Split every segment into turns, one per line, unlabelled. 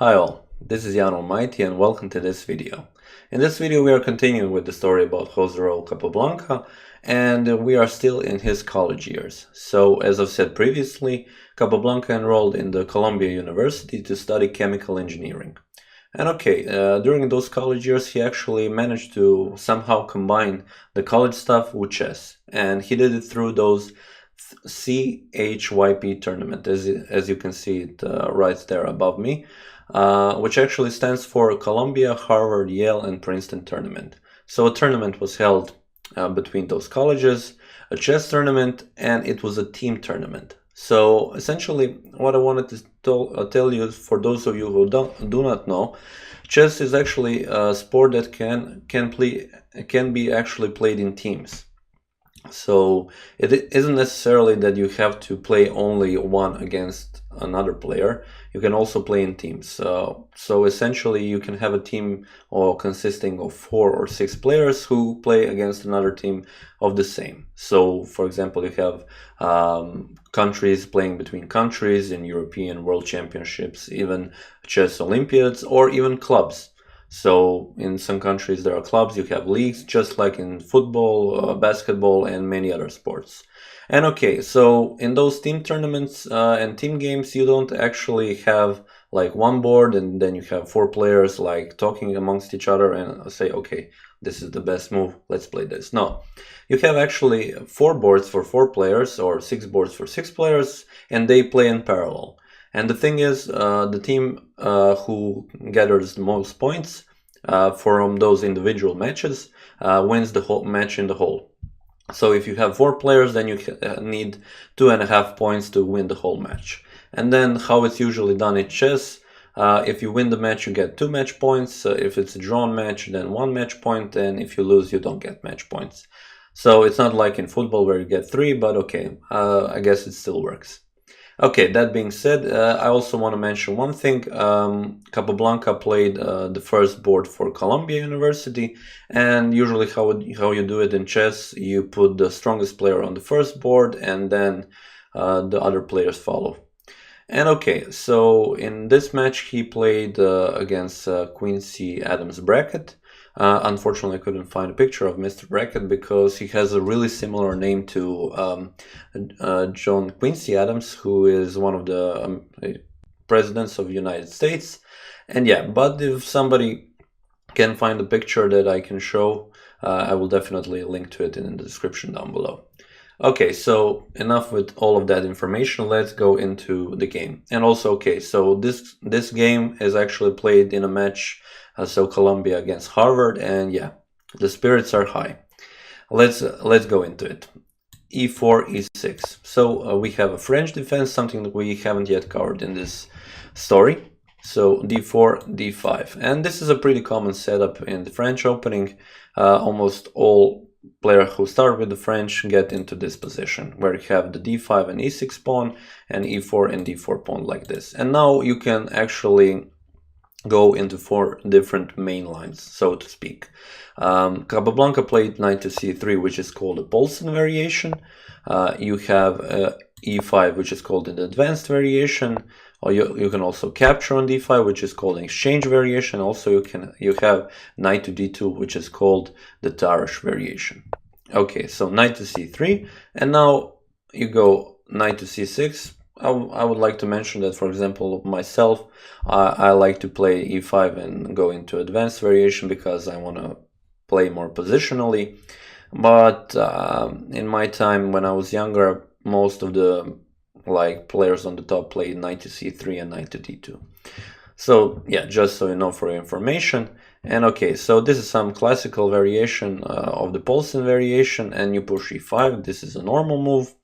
Hi all, this is Allmighty and welcome to this video. In this video we are continuing with the story about José Capablanca, and we are still in his college years. So as I've said previously, Capablanca enrolled in the Columbia University to study chemical engineering. And during those college years he actually managed to somehow combine the college stuff with chess, and he did it through those CHYP tournament, as you can see it right there above me. Which actually stands for Columbia, Harvard, Yale, and Princeton tournament. So a tournament was held between those colleges, a chess tournament, and it was a team tournament. So essentially what I wanted to tell you, for those of you who do not know, chess is actually a sport that can be actually played in teams. So it isn't necessarily that you have to play only one against another player. You can also play in teams. So essentially you can have a team consisting of 4 or 6 players who play against another team of the same. So for example, you have countries playing between countries in European World Championships, even chess Olympiads, or even clubs. So in some countries there are clubs, you have leagues, just like in football, basketball, and many other sports. And so in those team tournaments and team games, you don't actually have like one board and then you have 4 players like talking amongst each other and say, okay, this is the best move, let's play this. No, you have actually 4 boards for 4 players or 6 boards for 6 players, and they play in parallel. And the thing is, the team who gathers the most points from those individual matches wins the whole match in the whole. So if you have 4 players, then you need 2.5 points to win the whole match. And then how it's usually done in chess, if you win the match, you get 2 match points. If it's a drawn match, then 1 match point. And if you lose, you don't get match points. So it's not like in football where you get 3, but I guess it still works. That being said, I also want to mention one thing. Capablanca played the first board for Columbia University, and usually how you do it in chess, you put the strongest player on the first board and then the other players follow. And so in this match he played against Quincy Adams Brackett. Unfortunately, I couldn't find a picture of Mr. Brackett because he has a really similar name to John Quincy Adams, who is one of the presidents of the United States. And but if somebody can find a picture that I can show, I will definitely link to it in the description down below. So enough with all of that information, let's go into the game. And also, so this game is actually played in a match, so Columbia against Harvard, and the spirits are high. Let's go into it. E4, E6. So we have a French defense, something that we haven't yet covered in this story. So D4, D5. And this is a pretty common setup in the French opening. Almost all players who start with the French get into this position, where you have the D5 and E6 pawn, and E4 and D4 pawn like this. And now you can actually go into 4 different main lines, so to speak. Capablanca played knight to C3, which is called a Polson variation. You have E5, which is called an advanced variation. Or you can also capture on D5, which is called an exchange variation. Also, you have knight to D2, which is called the Tarrasch variation. So knight to C3, and now you go knight to C6. I would like to mention that, for example, myself, I like to play E5 and go into advanced variation because I want to play more positionally. But in my time when I was younger, most of the players on the top played knight to C3 and knight to D2. So just so you know, for your information. And so this is some classical variation of the Polson variation, and you push E5. This is a normal move.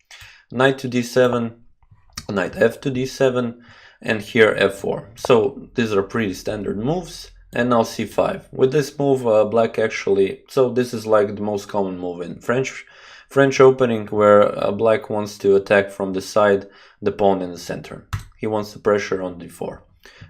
Knight to D7. Knight f to d7, and here f4. So these are pretty standard moves. And now c5. With this move, black actually, so this is like the most common move in French opening, where black wants to attack from the side the pawn in the center. He wants the pressure on d4.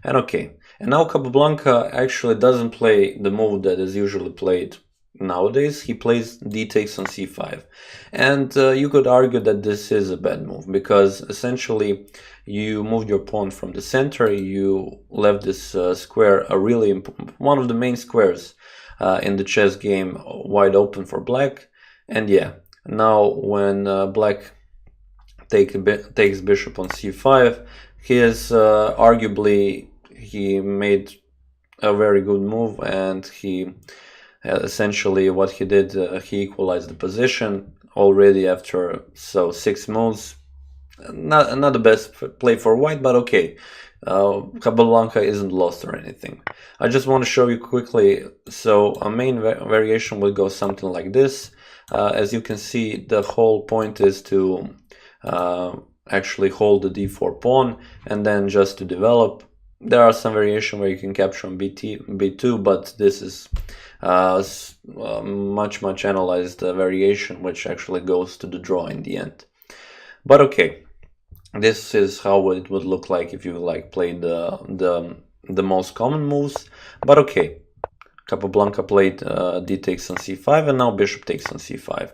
And now Capablanca actually doesn't play the move that is usually played nowadays, he plays d takes on c5. And you could argue that this is a bad move, because essentially you moved your pawn from the center, you left this square, one of the main squares in the chess game, wide open for black. And yeah, now when black takes bishop on c5, arguably he made a very good move, and he essentially what he did, he equalized the position already after 6 moves. Not the best play for white, but okay. Capablanca isn't lost or anything. I just want to show you quickly. So a main variation would go something like this. As you can see, the whole point is to actually hold the d4 pawn and then just to develop. There are some variation where you can capture on b2, but this is much analyzed variation, which actually goes to the draw in the end. But okay, this is how it would look like if you played the most common moves. But okay, Capablanca played d takes on c5, and now bishop takes on c5,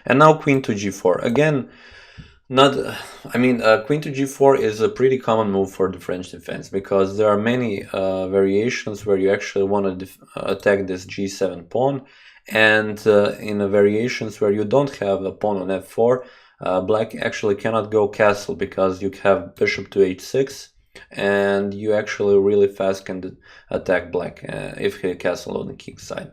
and now queen to g4 again. Queen to g4 is a pretty common move for the French defense, because there are many variations where you actually want to attack this g7 pawn, and in variations where you don't have a pawn on f4, black actually cannot go castle, because you have bishop to h6, and you actually really fast can attack black if he castle on the king side.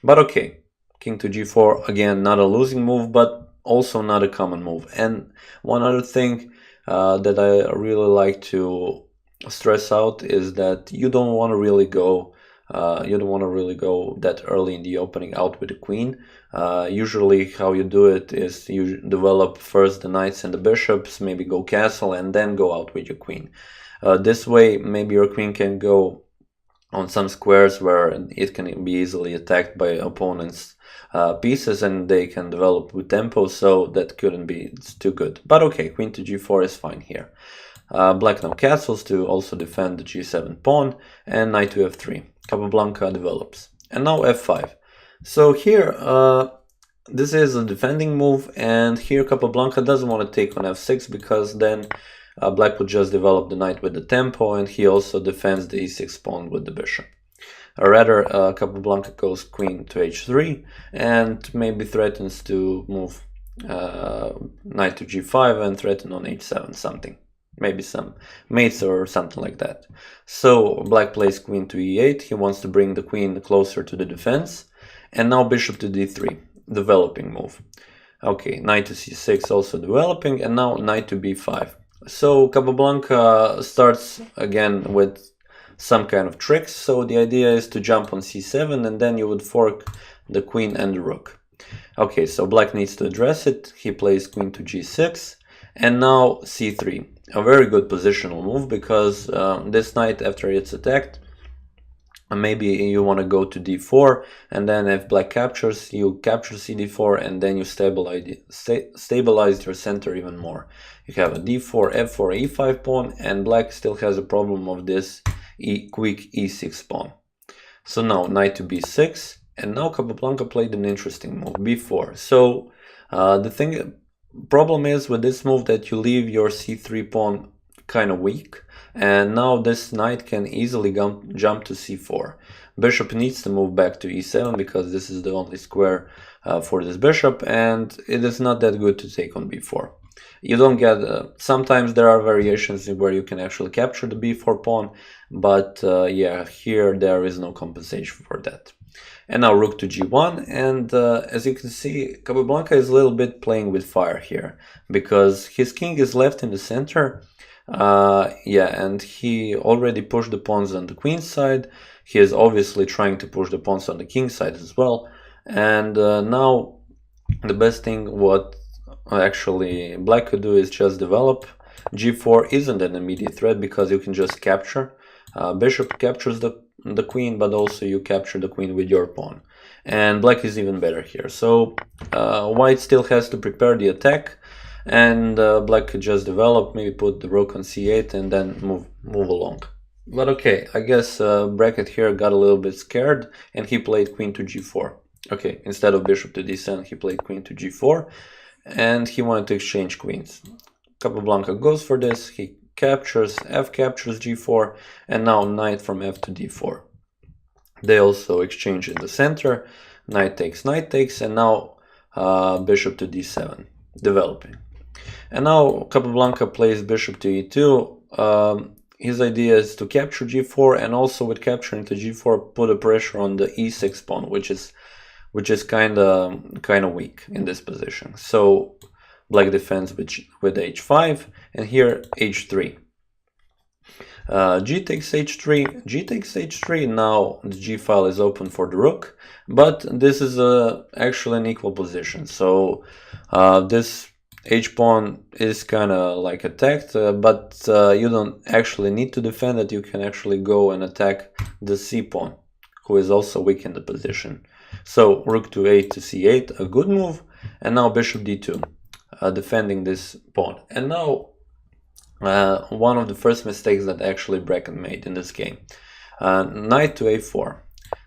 But okay, king to g4, again, not a losing move, but also not a common move. And one other thing that I really like to stress out is that you don't want to really go that early in the opening out with the queen. Usually how you do it is you develop first the knights and the bishops, maybe go castle, and then go out with your queen. This way maybe your queen can go on some squares where it can be easily attacked by opponents' pieces, and they can develop with tempo, so that couldn't be too good. But okay, queen to g4 is fine here. Black now castles to also defend the g7 pawn, and knight to f3. Capablanca develops. And now f5. So here, this is a defending move, and here Capablanca doesn't want to take on f6, because then black would just develop the knight with the tempo, and he also defends the e6 pawn with the bishop. Or rather, Capablanca goes queen to h3 and maybe threatens to move knight to g5 and threaten on h7 something. Maybe some mates or something like that. So black plays queen to e8. He wants to bring the queen closer to the defense. And now bishop to d3, developing move. Okay, knight to c6 also developing, and now knight to b5. So Capablanca starts again with some kind of tricks. So the idea is to jump on c7, and then you would fork the queen and the rook. Okay, so black needs to address it. He plays queen to g6, and now c3. A very good positional move, because this knight, after it's attacked, maybe you want to go to d4, and then if black captures, you capture cd4, and then you stabilize your center even more. You have a d4, f4, e5 pawn, and black still has a problem of this quick e6 pawn. So now knight to b6, and now Capablanca played an interesting move, b4. So the problem is with this move that you leave your c3 pawn kind of weak, and now this knight can easily jump to c4. Bishop needs to move back to e7, because this is the only square for this bishop, and it is not that good to take on b4. You don't get, sometimes there are variations where you can actually capture the b4 pawn, but yeah, here there is no compensation for that. And now rook to g1, and as you can see, Capablanca is a little bit playing with fire here, because his king is left in the center. Yeah, and he already pushed the pawns on the queen side. He is obviously trying to push the pawns on the king side as well. And now the best thing what actually black could do is just develop. g4 isn't an immediate threat, because you can just capture. Bishop captures the queen, but also you capture the queen with your pawn. And black is even better here. So white still has to prepare the attack, and black could just develop, maybe put the rook on c8, and then move along. But okay, I guess Brackett here got a little bit scared, and he played queen to g4. Okay, instead of bishop to d7, he played queen to g4, and he wanted to exchange queens. Capablanca goes for this, he captures, f captures g4, and now knight from f to d4. They also exchange in the center, knight takes, and now bishop to d7, developing. And now Capablanca plays bishop to e2. His idea is to capture g4, and also with capturing to g4, put a pressure on the e6 pawn, which is kind of weak in this position. So black defends with h5, and here h3. G takes h3, g takes h3. Now the g file is open for the rook, but this is actually an equal position. So this h pawn is kind of like attacked, but you don't actually need to defend it. You can actually go and attack the c pawn, who is also weak in the position. So rook to 8 to c8, a good move, and now bishop d2, defending this pawn. And now one of the first mistakes that actually Brackett made in this game, knight to a4.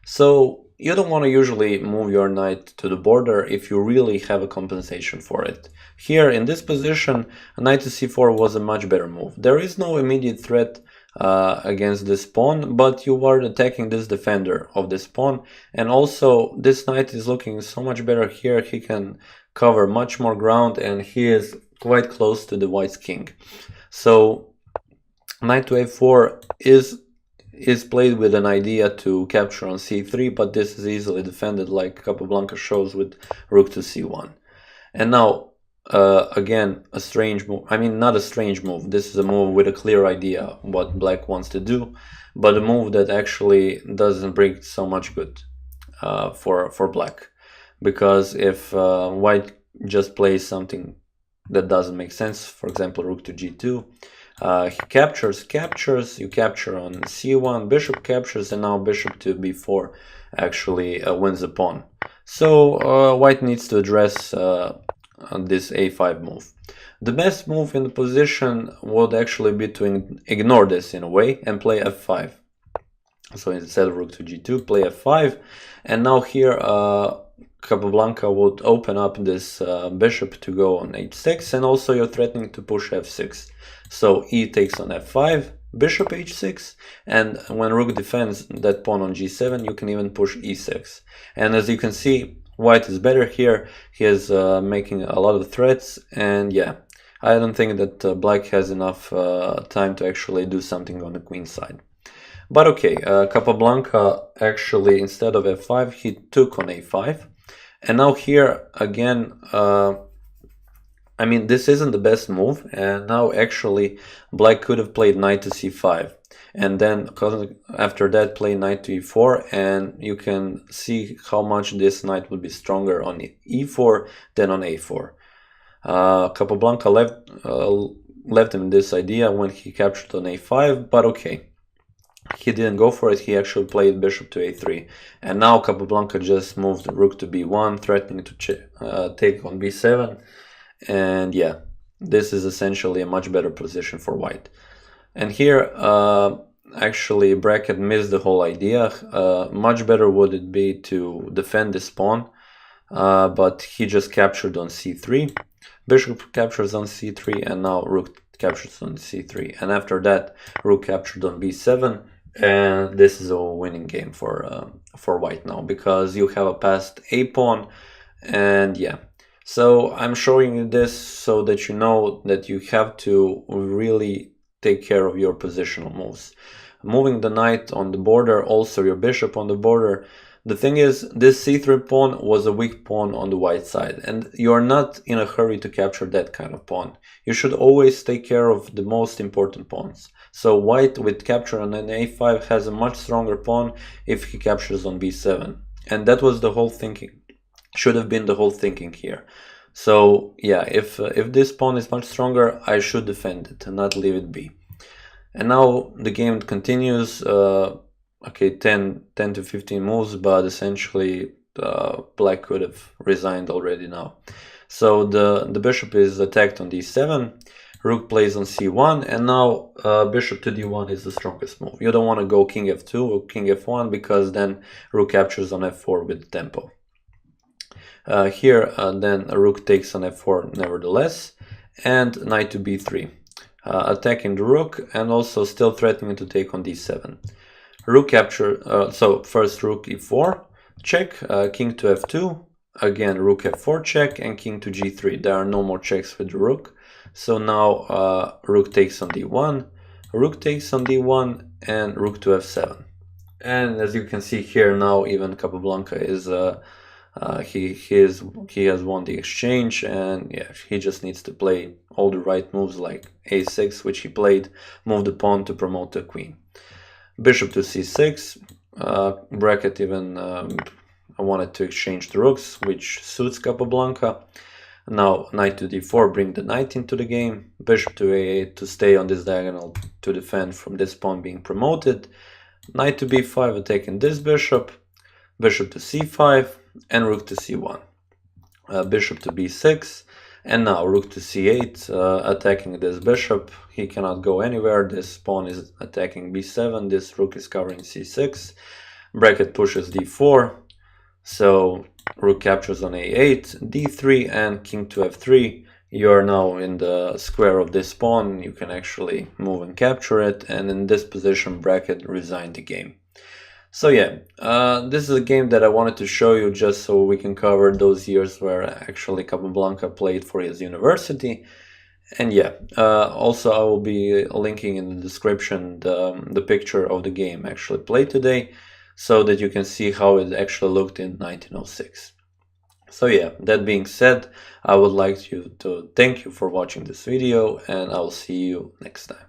So you don't want to usually move your knight to the border if you really have a compensation for it. Here in this position, knight to c4 was a much better move. There is no immediate threat against this pawn, but you are attacking this defender of this pawn, and also this knight is looking so much better here. He can cover much more ground, and he is quite close to the white's king. So knight to a4 is played with an idea to capture on c3, but this is easily defended, like Capablanca shows with rook to c1. And now again, a strange move. I mean, not a strange move. This is a move with a clear idea what black wants to do, but a move that actually doesn't bring so much good for black, because if white just plays something that doesn't make sense, for example, rook to g2, he captures, you capture on c1, bishop captures, and now bishop to b4 actually wins the pawn. So white needs to address this a5 move. The best move in the position would actually be to ignore this in a way and play f5. So instead of rook to g2, play f5, and now here Capablanca would open up this bishop to go on h6, and also you're threatening to push f6. So e takes on f5, bishop h6, and when rook defends that pawn on g7, you can even push e6. And as you can see, white is better here. He is making a lot of threats, and yeah, I don't think that black has enough time to actually do something on the queen side. But okay, Capablanca actually, instead of f5, he took on a5. And now here again, I mean, this isn't the best move, and now actually black could have played knight to c5, and then after that play knight to e4, and you can see how much this knight would be stronger on e4 than on a4. Capablanca left him this idea when he captured on a5, but okay. He didn't go for it, he actually played bishop to a3. And now Capablanca just moved rook to b1, threatening to take on b7. And yeah, this is essentially a much better position for white. And here, actually, Brackett missed the whole idea. Much better would it be to defend this pawn, but he just captured on c3. Bishop captures on c3, and now rook captures on c3. And after that, rook captured on b7. And this is a winning game for white now, because you have a passed a pawn, and yeah. So I'm showing you this so that you know that you have to really take care of your positional moves. Moving the knight on the border, also your bishop on the border. The thing is, this c3 pawn was a weak pawn on the white side, and you are not in a hurry to capture that kind of pawn. You should always take care of the most important pawns. So white with capture on an a5 has a much stronger pawn if he captures on b7. And that was the whole thinking. Should have been the whole thinking here. So yeah, if this pawn is much stronger, I should defend it and not leave it be. And now the game continues. Okay, 10 to 15 moves, but essentially black could have resigned already now. So the bishop is attacked on d7, rook plays on c1, and now bishop to d1 is the strongest move. You don't want to go king f2 or king f1, because then rook captures on f4 with tempo. Here, then rook takes on f4 nevertheless, and knight to b3, attacking the rook and also still threatening to take on d7. Rook capture, so first rook e4, check, king to f2, again rook f4 check, and king to g3. There are no more checks with the rook. So now rook takes on d1, rook takes on d1, and rook to f7. And as you can see here now, even Capablanca is he has won the exchange, and yeah, he just needs to play all the right moves like a6, which he played, move the pawn to promote the queen. Bishop to c6. Brackett even wanted to exchange the rooks, which suits Capablanca. Now knight to d4, bring the knight into the game. Bishop to a8 to stay on this diagonal to defend from this pawn being promoted. Knight to b5, attacking this bishop. Bishop to c5 and rook to c1. Bishop to b6, and now rook to c8, attacking this bishop. He cannot go anywhere. This pawn is attacking b7. This rook is covering c6. Brackett pushes d4, so rook captures on a8, d3, and king to f3. You are now in the square of this pawn. You can actually move and capture it, and in this position Brackett resigned the game. So yeah, this is a game that I wanted to show you just so we can cover those years where actually Capablanca played for his university. And yeah, also I will be linking in the description the picture of the game actually played today, so that you can see how it actually looked in 1906. So yeah, that being said, I would like to thank you for watching this video, and I will see you next time.